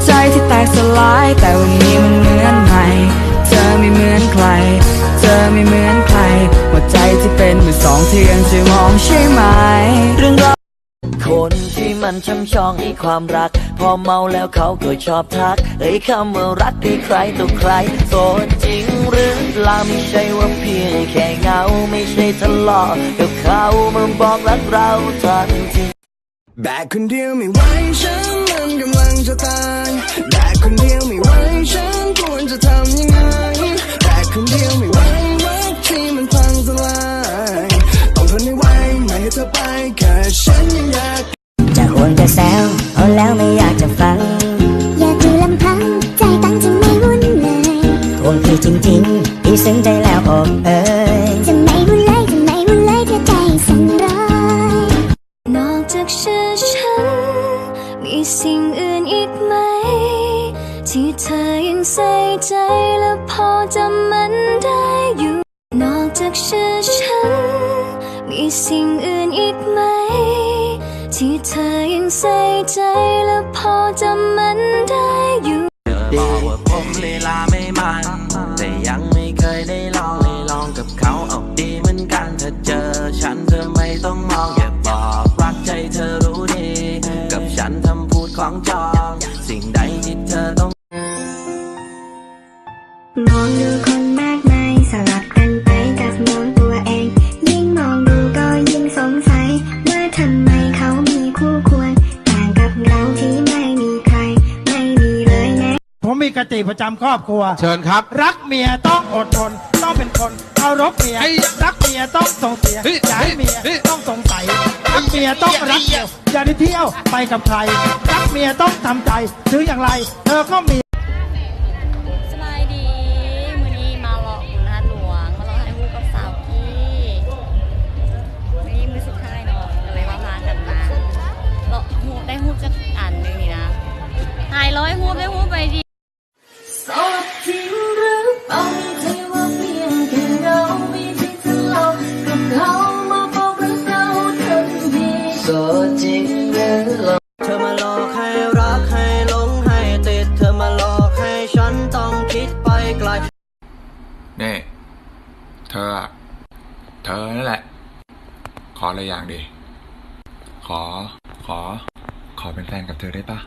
ใจที่แตกสลายแต่วันนี้มันเหมือนใหม่เธอไม่เหมือนใครเธอไม่เหมือนใครหัวใจที่เป็นมือสองที่ยังจะมองใช่ไหมเรื่องราวคนที่มันช่ำชองในความรักพอเมาแล้วเขาก็ชอบทักคำว่ารักที่ใครต่อใครโสดจริงหรือเปล่าไม่ใช่ว่าเพียงแค่เงาไม่ใช่ทะเลาะกับเขามาบอกรักเราทันทีแบกคนเดียวไม่ไหวฉันมันกำลังจะตายแบกคนเดียวไม่ไหวฉันควรจะทำยังไงแบกคนเดียวไม่ไหวรักที่มันพังทลายต้องทนให้ไหวไม่ให้เธอไปแค่ฉันยังอยากจะห่วงจะแซวเอาแล้วไม่อยากจะฟังอยากอยู่ลำพังใจตั้งจะไม่วุ่นเลยห่วงพี่จริงๆพี่ซึ้งใจแล้วอกจะไม่วุ่นเลยจะไม่วุ่นเลยเธอใจสั่นร้อยนอกจากชื่อฉันมีสิ่งอื่นอีกไหมที่เธอยังใส่ใจและพอจำมันได้อยู่นอกจากชื่อฉันมีสิ่งอื่นอีกไหมที่เธอยังใส่ใจและพอจำมันได้อยู่บอกว่าผมลีลาไม่มันแต่ยังไม่เคยได้ลองกับเขาเอาดีเหมือนกันถ้าเจอฉันเธอไม่ต้องมองอย่าบอกรักใจเธอรู้ดีกับฉันทำพูดของจองสิ่งใดที่เธอต้องมองดูคนมากมายสลับกันไปกับมองตัวเองยิ่งมองดูก็ยิ่งสงสัยว่าทำไมเขามีคู่ควรต่างกับเราที่ไม่มีใครไม่มีเลยนะผมมีกติประจำครอบครัวเชิญครับรักเมียต้องอดทนต้องเป็นคนเคารพเมียรักเมียต้องส่งเสียอย่าให้เมียต้องสงสัยรักเมียต้องรักเดียวอย่าได้เที่ยวไปกับใครรักเมียต้องทำใจถึงอย่างไรเธอก็มีสบายดีมื้อนี้มาเลาะบุญฮัดหลวงมาเลาะให้ฮู้กับสาวกี้นี่มื้อสุดท้ายเนาะก็เลยว่าพากันมาเลาะฮู้ได้ฮู้จักอันนึงนี่นะหายร้อยฮู้ได้ฮู้ไปดิโสดจริงหรือเปล่าใช่ว่าเพียงแค่เราไม่ใช่ทะเลาะกับเขามาบอกรักเราทันทีโสดจริงหรือเธอมาหลอกให้รักให้หลงให้ติดเธอมาหลอกให้ฉันต้องคิดไปไกลนี่เธอนั่นแหละขออะไรอย่างดิขอเป็นแฟนกับเธอได้ปะ